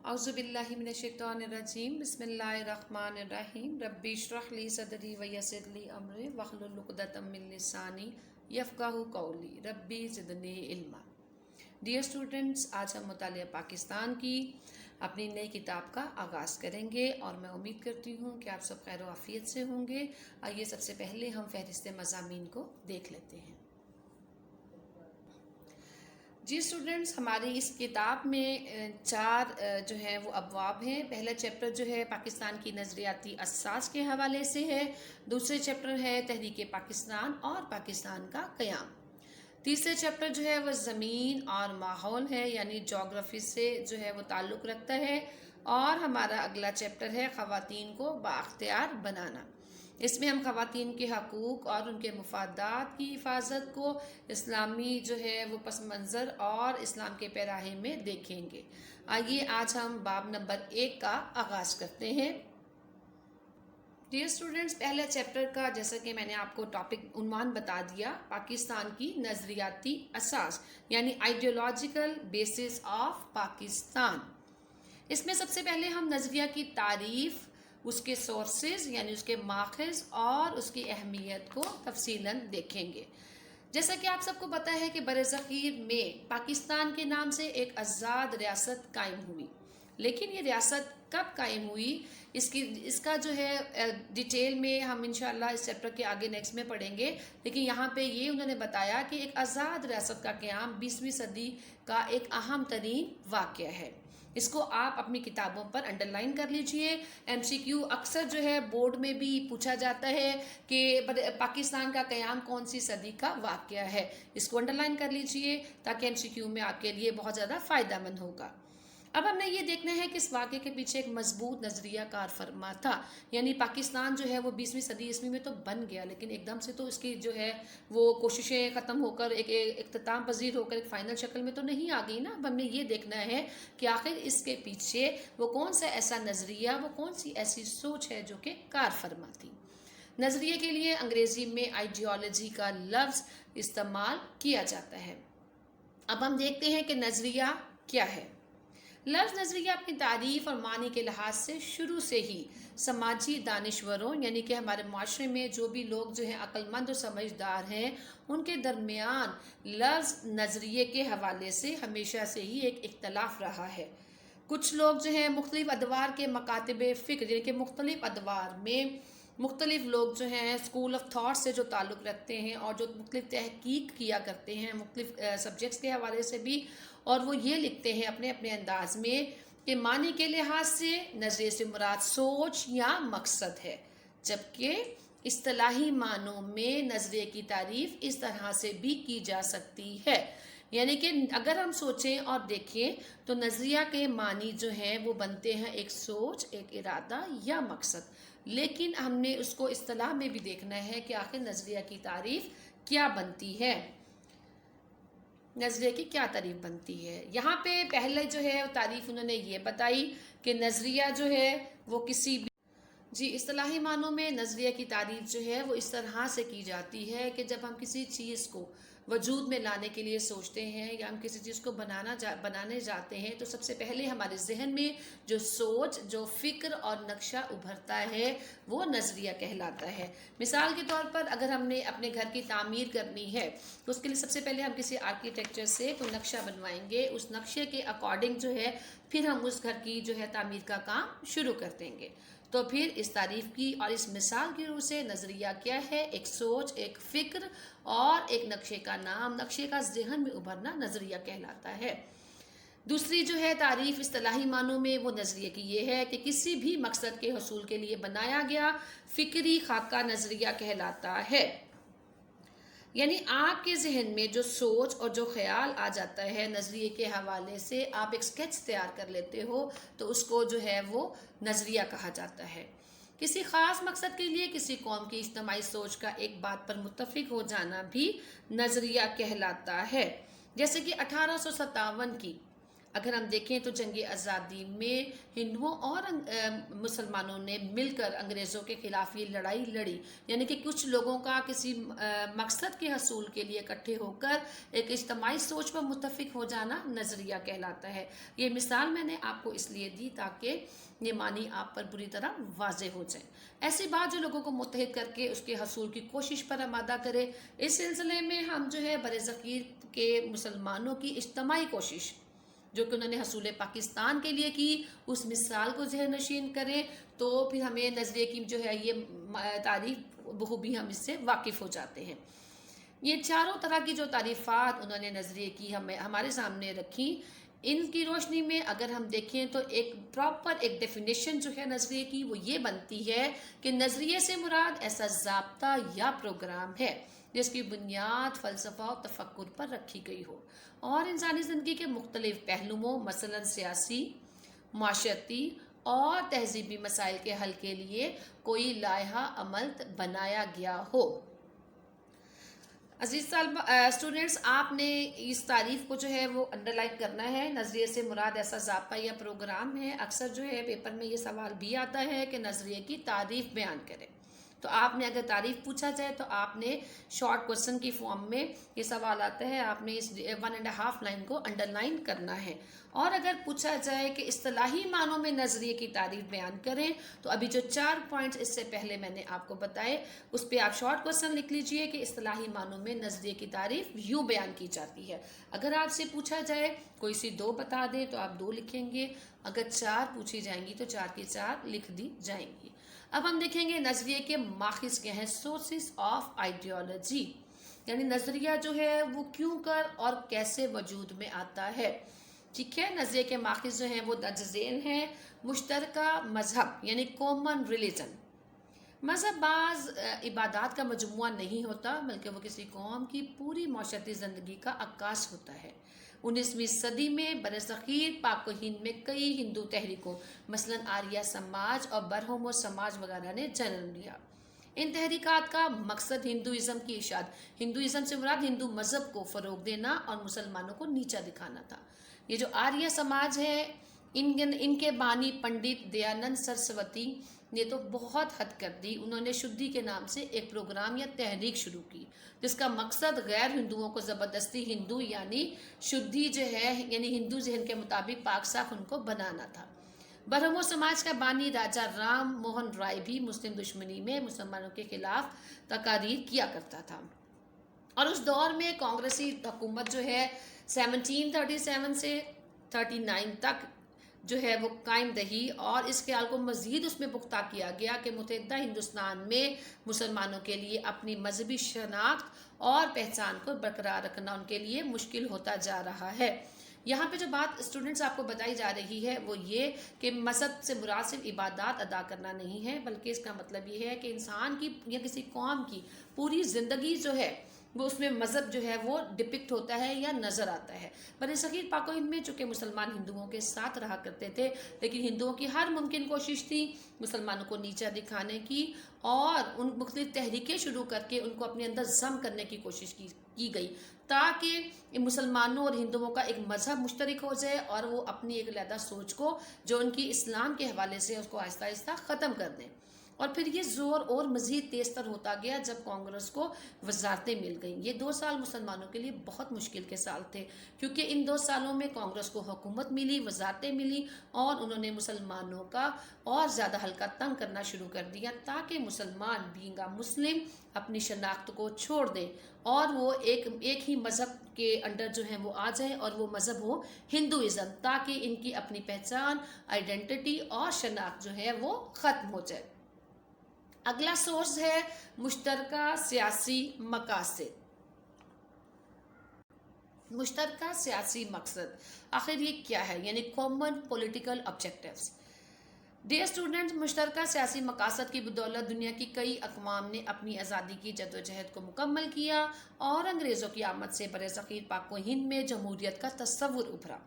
اعوذ باللہ من الشیطان الرجیم بسم اللہ الرحمن الرحیم ربی اشرح لی صدری ویسر لی امری واحلل عقدۃ من لسانی یفقہوا قولی ربی زدنی علما۔ ڈیئر اسٹوڈنٹس، آج ہم مطالعہ پاکستان کی اپنی نئی کتاب کا آغاز کریں گے اور میں امید کرتی ہوں کہ آپ سب خیر و عافیت سے ہوں گے۔ آئیے سب سے پہلے ہم فہرست مضامین کو دیکھ لیتے ہیں۔ جی اسٹوڈنٹس، ہماری اس کتاب میں چار جو ہیں وہ ابواب ہیں۔ پہلا چیپٹر جو ہے پاکستان کی نظریاتی اساس کے حوالے سے ہے، دوسرے چیپٹر ہے تحریک پاکستان اور پاکستان کا قیام، تیسرے چیپٹر جو ہے وہ زمین اور ماحول ہے یعنی جغرافی سے جو ہے وہ تعلق رکھتا ہے، اور ہمارا اگلا چیپٹر ہے خواتین کو بااختیار بنانا۔ اس میں ہم خواتین کے حقوق اور ان کے مفادات کی حفاظت کو اسلامی جو ہے وہ پس منظر اور اسلام کے پیراہے میں دیکھیں گے۔ آئیے آج ہم باب نمبر 1 کا آغاز کرتے ہیں۔ ڈیئر اسٹوڈنٹس، پہلے چیپٹر کا جیسا کہ میں نے آپ کو ٹاپک عنوان بتا دیا، پاکستان کی نظریاتی اساس یعنی آئیڈیولوجیکل بیسس آف پاکستان۔ اس میں سب سے پہلے ہم نظریہ کی تعریف، اس کے سورسز یعنی اس کے ماخذ اور اس کی اہمیت کو تفصیلاً دیکھیں گے۔ جیسا کہ آپ سب کو پتہ ہے کہ برصغیر میں پاکستان کے نام سے ایک آزاد ریاست قائم ہوئی، لیکن یہ ریاست کب قائم ہوئی اس کا جو ہے ڈیٹیل میں ہم انشاءاللہ اس چیپٹر کے آگے نیکسٹ میں پڑھیں گے، لیکن یہاں پہ یہ انہوں نے بتایا کہ ایک آزاد ریاست کا قیام 20ویں صدی کا ایک اہم ترین واقعہ ہے۔ اس کو آپ اپنی کتابوں پر انڈرلائن کر لیجئے۔ MCQ اکثر جو ہے بورڈ میں بھی پوچھا جاتا ہے کہ پاکستان کا قیام کون سی صدی کا واقعہ ہے، اس کو انڈرلائن کر لیجئے تاکہ MCQ میں آپ کے لیے بہت زیادہ فائدہ مند ہوگا۔ اب ہم نے یہ دیکھنا ہے کہ اس واقعے کے پیچھے ایک مضبوط نظریہ کار فرما تھا، یعنی پاکستان جو ہے وہ 20ویں صدی عیسوی میں تو بن گیا، لیکن ایک دم سے تو اس کی جو ہے وہ کوششیں ختم ہو کر ایک اختتام پذیر ہو کر ایک فائنل شکل میں تو نہیں آ گئی نا۔ اب ہم نے یہ دیکھنا ہے کہ آخر اس کے پیچھے وہ کون سا ایسا نظریہ، وہ کون سی ایسی سوچ ہے جو کہ کار فرما تھی۔ نظریے کے لیے انگریزی میں آئیڈیالوجی کا لفظ استعمال کیا جاتا ہے۔ اب ہم دیکھتے ہیں کہ نظریہ کیا ہے۔ لفظ نظریہ اپنی تعریف اور معنی کے لحاظ سے شروع سے ہی سماجی دانشوروں یعنی کہ ہمارے معاشرے میں جو بھی لوگ جو ہیں عقل مند اور سمجھدار ہیں، ان کے درمیان لفظ نظریے کے حوالے سے ہمیشہ سے ہی ایک اختلاف رہا ہے۔ کچھ لوگ جو ہیں مختلف ادوار کے مکاتب فکر یعنی کہ مختلف ادوار میں مختلف لوگ جو ہیں اسکول آف تھاٹ سے جو تعلق رکھتے ہیں اور جو مختلف تحقیق کیا کرتے ہیں مختلف سبجیکٹس کے حوالے سے بھی، اور وہ یہ لکھتے ہیں اپنے اپنے انداز میں کہ معنی کے لحاظ سے نظریے سے مراد سوچ یا مقصد ہے، جبکہ اصطلاحی معنوں میں نظریے کی تعریف اس طرح سے بھی کی جا سکتی ہے، یعنی کہ اگر ہم سوچیں اور دیکھیں تو نظریہ کے معنی جو ہیں وہ بنتے ہیں ایک سوچ، ایک ارادہ یا مقصد، لیکن ہم نے اس کو اصطلاح میں بھی دیکھنا ہے کہ آخر نظریہ کی تعریف کیا بنتی ہے، نظریے کی کیا تعریف بنتی ہے۔ یہاں پہ پہلے جو ہے تعریف انہوں نے یہ بتائی کہ نظریہ جو ہے وہ کسی بھی اصطلاحی معنوں میں نظریہ کی تعریف جو ہے وہ اس طرح سے کی جاتی ہے کہ جب ہم کسی چیز کو وجود میں لانے کے لیے سوچتے ہیں یا ہم کسی چیز کو بنانے جاتے ہیں تو سب سے پہلے ہمارے ذہن میں جو سوچ، جو فکر اور نقشہ ابھرتا ہے وہ نظریہ کہلاتا ہے۔ مثال کے طور پر اگر ہم نے اپنے گھر کی تعمیر کرنی ہے تو اس کے لیے سب سے پہلے ہم کسی آرکیٹیکچر سے کوئی نقشہ بنوائیں گے، اس نقشے کے اکارڈنگ جو ہے پھر ہم اس گھر کی جو ہے تعمیر کا کام شروع کر دیں گے۔ تو پھر اس تعریف کی اور اس مثال کی روح سے نظریہ کیا ہے؟ ایک سوچ، ایک فکر اور ایک نقشے کا نام، نقشے کا ذہن میں ابھرنا نظریہ کہلاتا ہے۔ دوسری جو ہے تعریف اصطلاحی معنوں میں وہ نظریے کی یہ ہے کہ کسی بھی مقصد کے حصول کے لیے بنایا گیا فکری خاکہ نظریہ کہلاتا ہے، یعنی آپ کے ذہن میں جو سوچ اور جو خیال آ جاتا ہے نظریے کے حوالے سے، آپ ایک سکیچ تیار کر لیتے ہو تو اس کو جو ہے وہ نظریہ کہا جاتا ہے۔ کسی خاص مقصد کے لیے کسی قوم کی اجتماعی سوچ کا ایک بات پر متفق ہو جانا بھی نظریہ کہلاتا ہے، جیسے کہ 1857 کی اگر ہم دیکھیں تو جنگ آزادی میں ہندوؤں اور مسلمانوں نے مل کر انگریزوں کے خلاف یہ لڑائی لڑی، یعنی کہ کچھ لوگوں کا کسی مقصد کے حصول کے لیے اکٹھے ہو کر ایک اجتماعی سوچ پر متفق ہو جانا نظریہ کہلاتا ہے۔ یہ مثال میں نے آپ کو اس لیے دی تاکہ یہ معنی آپ پر بری طرح واضح ہو جائے۔ ایسی بات جو لوگوں کو متحد کر کے اس کے حصول کی کوشش پر آمادہ کرے۔ اس سلسلے میں ہم جو ہے برصغیر کے مسلمانوں کی اجتماعی کوشش جو کہ انہوں نے حصول پاکستان کے لیے کی، اس مثال کو ذہن نشین کریں تو پھر ہمیں نظریے کی جو ہے یہ تعریف بخوبی ہم اس سے واقف ہو جاتے ہیں۔ یہ چاروں طرح کی جو تعریفات انہوں نے نظریے کی ہمارے سامنے رکھی، ان کی روشنی میں اگر ہم دیکھیں تو ایک پراپر ایک ڈیفینیشن جو ہے نظریے کی وہ یہ بنتی ہے کہ نظریے سے مراد ایسا ضابطہ یا پروگرام ہے جس کی بنیاد فلسفہ و تفکر پر رکھی گئی ہو اور انسانی زندگی کے مختلف پہلوؤں مثلاً سیاسی، معاشرتی اور تہذیبی مسائل کے حل کے لیے کوئی لائحہ عمل بنایا گیا ہو۔ عزیز اسٹوڈنٹس، آپ نے اس تعریف کو جو ہے وہ انڈر لائن کرنا ہے۔ نظریے سے مراد ایسا ضابطہ یا پروگرام ہے۔ اکثر جو ہے پیپر میں یہ سوال بھی آتا ہے کہ نظریے کی تعریف بیان کریں، تو آپ نے اگر تعریف پوچھا جائے تو آپ نے شارٹ کوسچن کی فارم میں یہ سوال آتا ہے، آپ نے اس 1.5 لائن کو انڈر لائن کرنا ہے۔ اور اگر پوچھا جائے کہ اصطلاحی معنوں میں نظریے کی تعریف بیان کریں تو ابھی جو 4 پوائنٹس اس سے پہلے میں نے آپ کو بتائے اس پہ آپ شارٹ کوسچن لکھ لیجئے کہ اصطلاحی معنوں میں نظریے کی تعریف یوں بیان کی جاتی ہے۔ اگر آپ سے پوچھا جائے کوئی سی 2 بتا دیں تو آپ 2 لکھیں گے، اگر 4 پوچھی جائیں گی تو 4 کی 4 لکھ دی جائیں گی۔ اب ہم دیکھیں گے نظریے کے ماخذ کیا ہیں، سورسز آف آئیڈیالوجی، یعنی نظریہ جو ہے وہ کیوں کر اور کیسے وجود میں آتا ہے۔ ٹھیک ہے، نظریے کے ماخذ جو ہیں وہ درج ذیل ہیں۔ مشترکہ مذہب یعنی کامن ریلیجن، مذہب بعض عبادات کا مجموعہ نہیں ہوتا بلکہ وہ کسی قوم کی پوری معاشرتی زندگی کا عکاس ہوتا ہے۔ 19ویں صدی میں برصغیر پاک و ہند میں کئی ہندو تحریکوں مثلاً آریہ سماج اور برہمو سماج وغیرہ نے جنم لیا۔ ان تحریکات کا مقصد ہندوازم کی اشاعت، ہندوازم سے مراد ہندو مذہب کو فروغ دینا اور مسلمانوں کو نیچا دکھانا تھا۔ یہ جو آریہ سماج ہے ان کے بانی پنڈت دیانند سرسوتی نے تو بہت حد کر دی۔ انہوں نے شدھی کے نام سے ایک پروگرام یا تحریک شروع کی جس کا مقصد غیر ہندوؤں کو زبردستی ہندو یعنی شدھی جو ہے یعنی ہندو ذہن کے مطابق پاک صاف ان کو بنانا تھا۔ برہمو سماج کا بانی راجہ رام موہن رائے بھی مسلم دشمنی میں مسلمانوں کے خلاف تقاریر کیا کرتا تھا، اور اس دور میں کانگریسی حکومت جو ہے 1737 سے 39 تک جو ہے وہ قائم رہی، اور اس خیال کو مزید اس میں پختہ کیا گیا کہ متحدہ ہندوستان میں مسلمانوں کے لیے اپنی مذہبی شناخت اور پہچان کو برقرار رکھنا ان کے لیے مشکل ہوتا جا رہا ہے۔ یہاں پہ جو بات اسٹوڈنٹس آپ کو بتائی جا رہی ہے وہ یہ کہ مذہب سے مراد صرف عبادات ادا کرنا نہیں ہے، بلکہ اس کا مطلب یہ ہے کہ انسان کی یا کسی قوم کی پوری زندگی جو ہے وہ اس میں مذہب جو ہے وہ ڈپکٹ ہوتا ہے یا نظر آتا ہے۔ برصغیر پاک و ہند میں چونکہ مسلمان ہندوؤں کے ساتھ رہا کرتے تھے، لیکن ہندوؤں کی ہر ممکن کوشش تھی مسلمانوں کو نیچا دکھانے کی، اور ان مختلف تحریکیں شروع کر کے ان کو اپنے اندر ضم کرنے کی کوشش کی گئی تاکہ مسلمانوں اور ہندوؤں کا ایک مذہب مشترک ہو جائے اور وہ اپنی ایک علیحدہ سوچ کو جو ان کی اسلام کے حوالے سے اس کو آہستہ آہستہ ختم کر دیں۔ اور پھر یہ زور اور مزید تیز تر ہوتا گیا جب کانگریس کو وزارتیں مل گئیں۔ یہ 2 سال مسلمانوں کے لیے بہت مشکل کے سال تھے، کیونکہ ان 2 سالوں میں کانگریس کو حکومت ملی، وزارتیں ملی، اور انہوں نے مسلمانوں کا اور زیادہ حلقہ تنگ کرنا شروع کر دیا تاکہ مسلمان بینگ مسلم اپنی شناخت کو چھوڑ دیں اور وہ ایک ہی مذہب کے انڈر جو ہیں وہ آ جائیں، اور وہ مذہب ہو ہندوازم، تاکہ ان کی اپنی پہچان، آئیڈینٹی اور شناخت جو ہے وہ ختم ہو جائے۔ اگلا سورس ہے مشترکہ سیاسی مقاصد۔ مشترکہ سیاسی مقصد آخر یہ کیا ہے، یعنی common political objectives. Dear students, مشترکہ سیاسی مقاصد کی بدولت دنیا کی کئی اقوام نے اپنی آزادی کی جدوجہد کو مکمل کیا اور انگریزوں کی آمد سے برصغیر پاک و ہند میں جمہوریت کا تصور ابھرا۔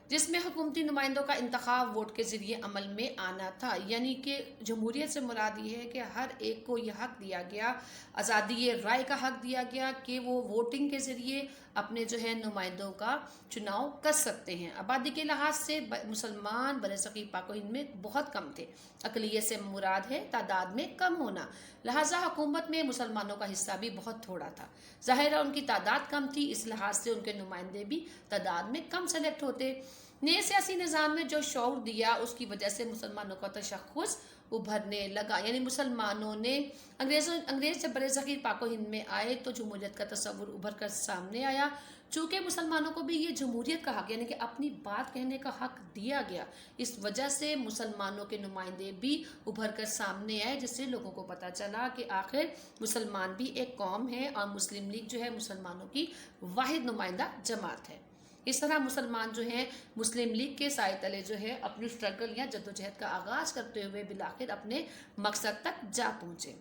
جس میں حکومتی نمائندوں کا انتخاب ووٹ کے ذریعے عمل میں آنا تھا، یعنی کہ جمہوریت سے مراد یہ ہے کہ ہر ایک کو یہ حق دیا گیا، آزادی رائے کا حق دیا گیا کہ وہ ووٹنگ کے ذریعے اپنے جو ہے نمائندوں کا چناؤ کر سکتے ہیں۔ آبادی کے لحاظ سے مسلمان برصغیر پاک و ہند میں بہت کم تھے، اقلیت سے مراد ہے تعداد میں کم ہونا، لہٰذا حکومت میں مسلمانوں کا حصہ بھی بہت تھوڑا تھا۔ ظاہر ہے ان کی تعداد کم تھی، اس لحاظ سے ان کے نمائندے بھی تعداد میں کم سلیکٹ ہوتے۔ نئے سیاسی نظام میں جو شعور دیا اس کی وجہ سے مسلمانوں کا تشخص ابھرنے لگا، یعنی مسلمانوں نے انگریز جب برصغیر پاک و ہند میں آئے تو جمہوریت کا تصور ابھر کر سامنے آیا۔ چونکہ مسلمانوں کو بھی یہ جمہوریت کا حق، یعنی کہ اپنی بات کہنے کا حق دیا گیا، اس وجہ سے مسلمانوں کے نمائندے بھی ابھر کر سامنے آئے، جس سے لوگوں کو پتہ چلا کہ آخر مسلمان بھی ایک قوم ہے اور مسلم لیگ جو ہے مسلمانوں کی واحد نمائندہ جماعت ہے۔ اس طرح مسلمان جو ہیں مسلم لیگ کے سائے تلے جو ہے اپنی سٹرگل یا جدوجہد کا آغاز کرتے ہوئے بالآخر اپنے مقصد تک جا پہنچے۔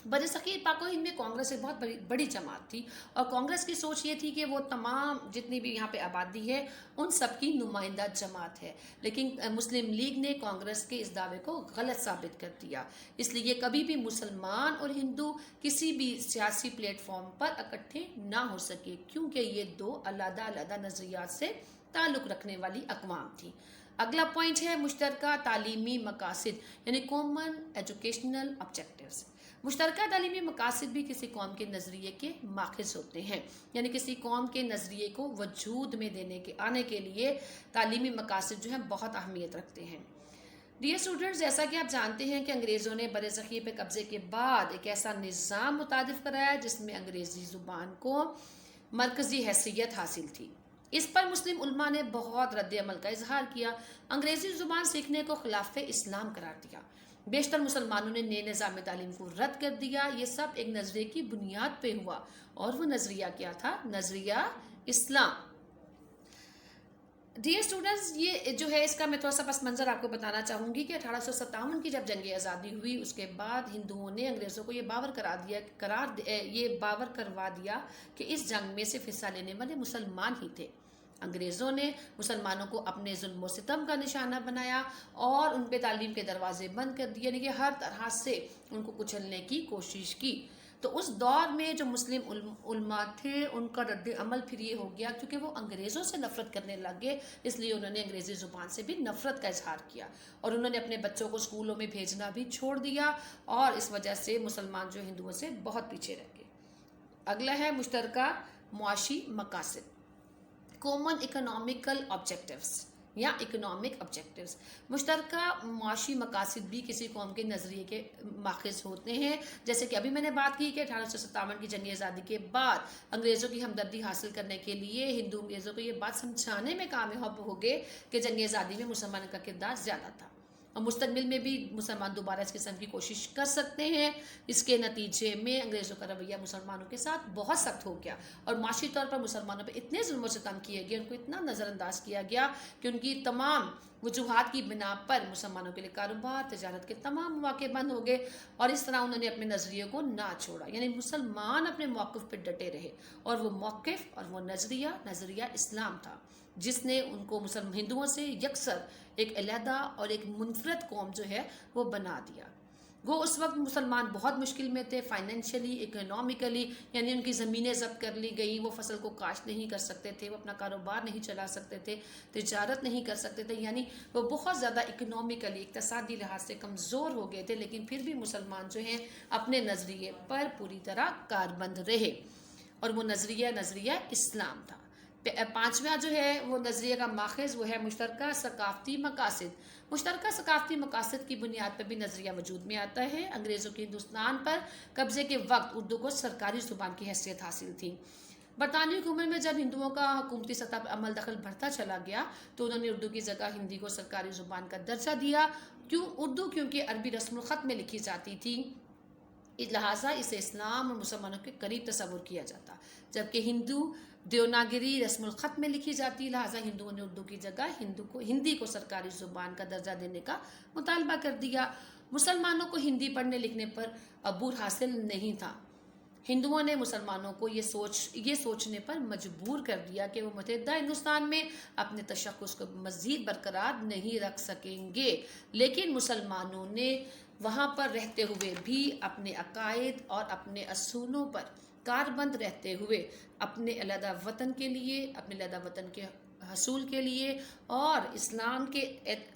برصغیر پاک و ہند میں کانگریس ایک بہت بڑی جماعت تھی، اور کانگریس کی سوچ یہ تھی کہ وہ تمام جتنی بھی یہاں پہ آبادی ہے ان سب کی نمائندہ جماعت ہے، لیکن مسلم لیگ نے کانگریس کے اس دعوے کو غلط ثابت کر دیا۔ اس لیے کبھی بھی مسلمان اور ہندو کسی بھی سیاسی پلیٹ فارم پر اکٹھے نہ ہو سکے، کیونکہ یہ دو علیحدہ علیحدہ نظریات سے تعلق رکھنے والی اقوام تھی۔ اگلا پوائنٹ ہے مشترکہ تعلیمی مقاصد، یعنی کامن ایجوکیشنل آبجیکٹیوز۔ مشترکہ تعلیمی مقاصد بھی کسی قوم کے نظریے کے ماخذ ہوتے ہیں، یعنی کسی قوم کے نظریے کو وجود میں آنے کے لیے تعلیمی مقاصد جو ہیں بہت اہمیت رکھتے ہیں۔ ڈیئر اسٹوڈنٹس، جیسا کہ آپ جانتے ہیں کہ انگریزوں نے برصغیر پہ قبضے کے بعد ایک ایسا نظام متعارف کرایا جس میں انگریزی زبان کو مرکزی حیثیت حاصل تھی۔ اس پر مسلم علماء نے بہت رد عمل کا اظہار کیا، انگریزی زبان سیکھنے کو خلاف اسلام قرار دیا۔ بیشتر مسلمانوں نے نئے نظام تعلیم کو رد کر دیا۔ یہ سب ایک نظریے کی بنیاد پہ ہوا، اور وہ نظریہ کیا تھا؟ نظریہ اسلام۔ ڈیئر اسٹوڈنٹس، یہ جو ہے اس کا میں تھوڑا سا پس منظر آپ کو بتانا چاہوں گی کہ 1857 کی جب جنگ آزادی ہوئی اس کے بعد ہندوؤں نے انگریزوں کو یہ باور کروا دیا کہ اس جنگ میں صرف حصہ لینے والے مسلمان ہی تھے۔ انگریزوں نے مسلمانوں کو اپنے ظلم و ستم کا نشانہ بنایا اور ان پہ تعلیم کے دروازے بند کر دیے، یعنی کہ ہر طرح سے ان کو کچلنے کی کوشش کی۔ تو اس دور میں جو مسلم علماء تھے ان کا رد عمل پھر یہ ہو گیا، کیونکہ وہ انگریزوں سے نفرت کرنے لگے، اس لیے انہوں نے انگریزی زبان سے بھی نفرت کا اظہار کیا، اور انہوں نے اپنے بچوں کو اسکولوں میں بھیجنا بھی چھوڑ دیا، اور اس وجہ سے مسلمان جو ہندوؤں سے بہت پیچھے رہ گئے۔ اگلا ہے مشترکہ معاشی مقاصد، کامن اکنامیکل آبجیکٹیوز یا اکنامک آبجیکٹیوز۔ مشترکہ معاشی مقاصد بھی کسی قوم کے نظریے کے ماخذ ہوتے ہیں، جیسے کہ ابھی میں نے بات کی کہ 1857 کی جنگ آزادی کے بعد انگریزوں کی ہمدردی حاصل کرنے کے لیے ہندو انگریزوں کو یہ بات سمجھانے میں کامیاب ہو گئے کہ جنگ آزادی میں مسلمان کا کردار زیادہ تھا، اور مستقبل میں بھی مسلمان دوبارہ اس قسم کی کوشش کر سکتے ہیں۔ اس کے نتیجے میں انگریزوں کا رویہ مسلمانوں کے ساتھ بہت سخت ہو گیا، اور معاشی طور پر مسلمانوں پہ اتنے ظلم و ستم کیے گئے، ان کو اتنا نظر انداز کیا گیا کہ ان کی تمام وجوہات کی بنا پر مسلمانوں کے لیے کاروبار تجارت کے تمام مواقع بند ہو گئے، اور اس طرح انہوں نے اپنے نظریے کو نہ چھوڑا، یعنی مسلمان اپنے موقف پہ ڈٹے رہے، اور وہ موقف اور وہ نظریہ اسلام تھا، جس نے ان کو ہندوؤں سے یکسر ایک علیحدہ اور ایک منفرد قوم جو ہے وہ بنا دیا۔ وہ اس وقت مسلمان بہت مشکل میں تھے، فائنینشلی، اکنامیکلی، یعنی ان کی زمینیں ضبط کر لی گئی، وہ فصل کو کاشت نہیں کر سکتے تھے، وہ اپنا کاروبار نہیں چلا سکتے تھے، تجارت نہیں کر سکتے تھے، یعنی وہ بہت زیادہ اکنامیکلی، اقتصادی لحاظ سے کمزور ہو گئے تھے، لیکن پھر بھی مسلمان جو ہیں اپنے نظریے پر پوری طرح کاربند رہے، اور وہ نظریہ اسلام تھا۔ پانچواں جو ہے وہ نظریے کا ماخذ وہ ہے مشترکہ ثقافتی مقاصد۔ مشترکہ ثقافتی مقاصد کی بنیاد پر بھی نظریہ وجود میں آتا ہے۔ انگریزوں کے ہندوستان پر قبضے کے وقت اردو کو سرکاری زبان کی حیثیت حاصل تھی۔ برطانوی حکومت میں جب ہندوؤں کا حکومتی سطح پر عمل دخل بڑھتا چلا گیا تو انہوں نے اردو کی جگہ ہندی کو سرکاری زبان کا درجہ دیا۔ اردو کیونکہ عربی رسم الخط میں لکھی جاتی تھی، لہٰذا اسے اسلام اور مسلمانوں کے قریب تصور کیا جاتا، جبکہ دیوناگری رسم الخط میں لکھی جاتی، لہٰذا ہندوؤں نے اردو کی جگہ ہندی کو سرکاری زبان کا درجہ دینے کا مطالبہ کر دیا۔ مسلمانوں کو ہندی پڑھنے لکھنے پر عبور حاصل نہیں تھا، ہندوؤں نے مسلمانوں کو یہ سوچنے پر مجبور کر دیا کہ وہ متحدہ ہندوستان میں اپنے تشخص کو مزید برقرار نہیں رکھ سکیں گے، لیکن مسلمانوں نے وہاں پر رہتے ہوئے بھی اپنے عقائد اور اپنے اصولوں پر کاربند رہتے ہوئے اپنے علیحدہ وطن کے لیے، اپنے علیحدہ وطن کے حصول کے لیے اور اسلام کے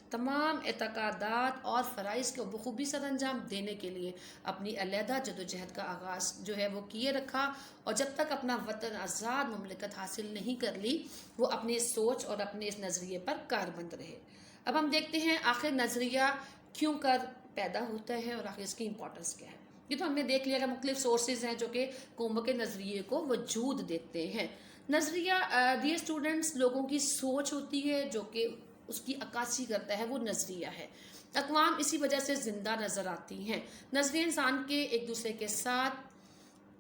تمام اعتقادات اور فرائض کو بخوبی سر انجام دینے کے لیے اپنی علیحدہ جدوجہد کا آغاز جو ہے وہ کیے رکھا، اور جب تک اپنا وطن آزاد مملکت حاصل نہیں کر لی وہ اپنی سوچ اور اپنے اس نظریے پر کاربند رہے۔ اب ہم دیکھتے ہیں آخر نظریہ کیوں کر پیدا ہوتا ہے اور آخر اس کی امپورٹنس کیا ہے۔ یہ تو ہم نے دیکھ لیا کہ مختلف سورسز ہیں جو کہ قوموں کے نظریے کو وجود دیتے ہیں۔ نظریہ ڈیئر اسٹوڈنٹس لوگوں کی سوچ ہوتی ہے جو کہ اس کی عکاسی کرتا ہے، وہ نظریہ ہے۔ اقوام اسی وجہ سے زندہ نظر آتی ہیں۔ نظریہ انسان کے ایک دوسرے کے ساتھ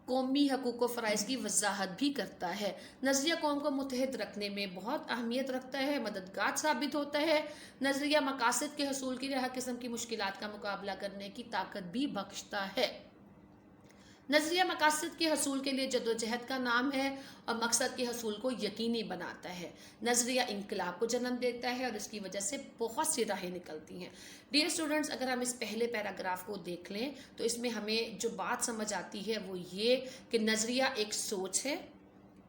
قومی حقوق و فرائض کی وضاحت بھی کرتا ہے۔ نظریہ قوم کو متحد رکھنے میں بہت اہمیت رکھتا ہے، مددگار ثابت ہوتا ہے۔ نظریہ مقاصد کے حصول کے لیے ہر قسم کی مشکلات کا مقابلہ کرنے کی طاقت بھی بخشتا ہے۔ نظریہ مقاصد کے حصول کے لیے جدوجہد کا نام ہے اور مقصد کے حصول کو یقینی بناتا ہے۔ نظریہ انقلاب کو جنم دیتا ہے اور اس کی وجہ سے بہت سی راہیں نکلتی ہیں۔ ڈیئر اسٹوڈنٹس اگر ہم اس پہلے پیراگراف کو دیکھ لیں تو اس میں ہمیں جو بات سمجھ آتی ہے وہ یہ کہ نظریہ ایک سوچ ہے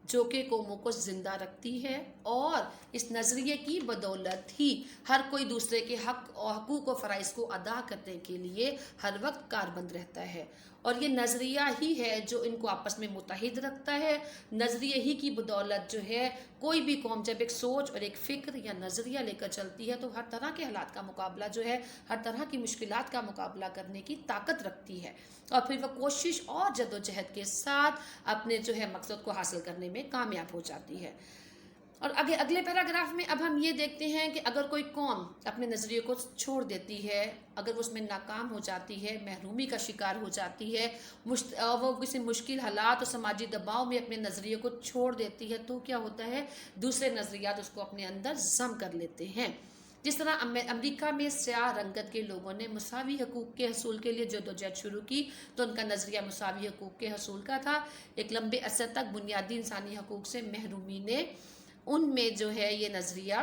جو کہ قوموں کو زندہ رکھتی ہے، اور اس نظریے کی بدولت ہی ہر کوئی دوسرے کے حقوق و فرائض کو ادا کرنے کے لیے ہر وقت کاربند رہتا ہے، اور یہ نظریہ ہی ہے جو ان کو آپس میں متحد رکھتا ہے۔ نظریے ہی کی بدولت جو ہے کوئی بھی قوم جب ایک سوچ اور ایک فکر یا نظریہ لے کر چلتی ہے تو ہر طرح کے حالات کا مقابلہ جو ہے، ہر طرح کی مشکلات کا مقابلہ کرنے کی طاقت رکھتی ہے، اور پھر وہ کوشش اور جدوجہد کے ساتھ اپنے جو ہے مقصد کو حاصل کرنے میں کامیاب ہو جاتی ہے۔ اور اگلے پیراگراف میں اب ہم یہ دیکھتے ہیں کہ اگر کوئی قوم اپنے نظریے کو چھوڑ دیتی ہے، اگر وہ اس میں ناکام ہو جاتی ہے، محرومی کا شکار ہو جاتی ہے، وہ کسی مشکل حالات اور سماجی دباؤ میں اپنے نظریے کو چھوڑ دیتی ہے تو کیا ہوتا ہے، دوسرے نظریات اس کو اپنے اندر ضم کر لیتے ہیں۔ جس طرح امریکہ میں سیاہ رنگت کے لوگوں نے مساوی حقوق کے حصول کے لیے جدوجہد شروع کی تو ان کا نظریہ مساوی حقوق کے حصول کا تھا۔ ایک لمبے عرصے تک بنیادی انسانی حقوق سے محرومی نے ان میں جو ہے یہ نظریہ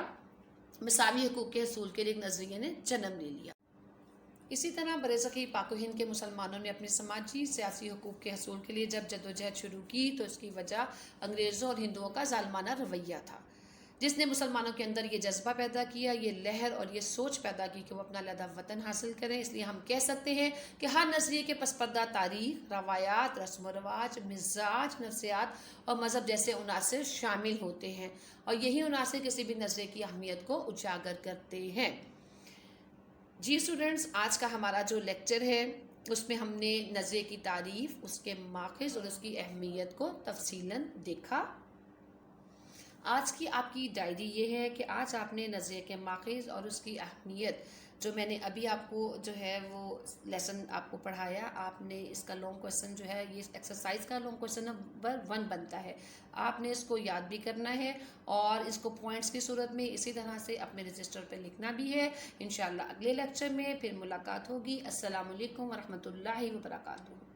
مساوی حقوق کے حصول کے لیے ایک نظریے نے جنم لے لیا۔ اسی طرح برصغیر پاک و ہند کے مسلمانوں نے اپنے سماجی سیاسی حقوق کے حصول کے لیے جب جدوجہد شروع کی تو اس کی وجہ انگریزوں اور ہندوؤں کا ظالمانہ رویہ تھا، جس نے مسلمانوں کے اندر یہ جذبہ پیدا کیا، یہ لہر اور یہ سوچ پیدا کی کہ وہ اپنا علیحدہ وطن حاصل کریں۔ اس لیے ہم کہہ سکتے ہیں کہ ہر نظریے کے پس پردہ تاریخ، روایات، رسم و رواج، مزاج، نفسیات اور مذہب جیسے عناصر شامل ہوتے ہیں، اور یہی عناصر کسی بھی نظریے کی اہمیت کو اجاگر کرتے ہیں۔ جی اسٹوڈنٹس، آج کا ہمارا جو لیکچر ہے اس میں ہم نے نظریے کی تعریف، اس کے ماخذ اور اس کی اہمیت کو تفصیلاً دیکھا۔ آج کی آپ کی ڈائری یہ ہے کہ آج آپ نے نظریے کے ماخذ اور اس کی اہمیت جو میں نے ابھی آپ کو جو ہے وہ لیسن آپ کو پڑھایا، آپ نے اس کا لانگ کویسچن جو ہے، یہ ایکسرسائز کا لانگ کویسچن نمبر 1 بنتا ہے، آپ نے اس کو یاد بھی کرنا ہے اور اس کو پوائنٹس کی صورت میں اسی طرح سے اپنے رجسٹر پہ لکھنا بھی ہے۔ انشاءاللہ اگلے لیکچر میں پھر ملاقات ہوگی۔ السلام علیکم ورحمۃ اللہ وبرکاتہ۔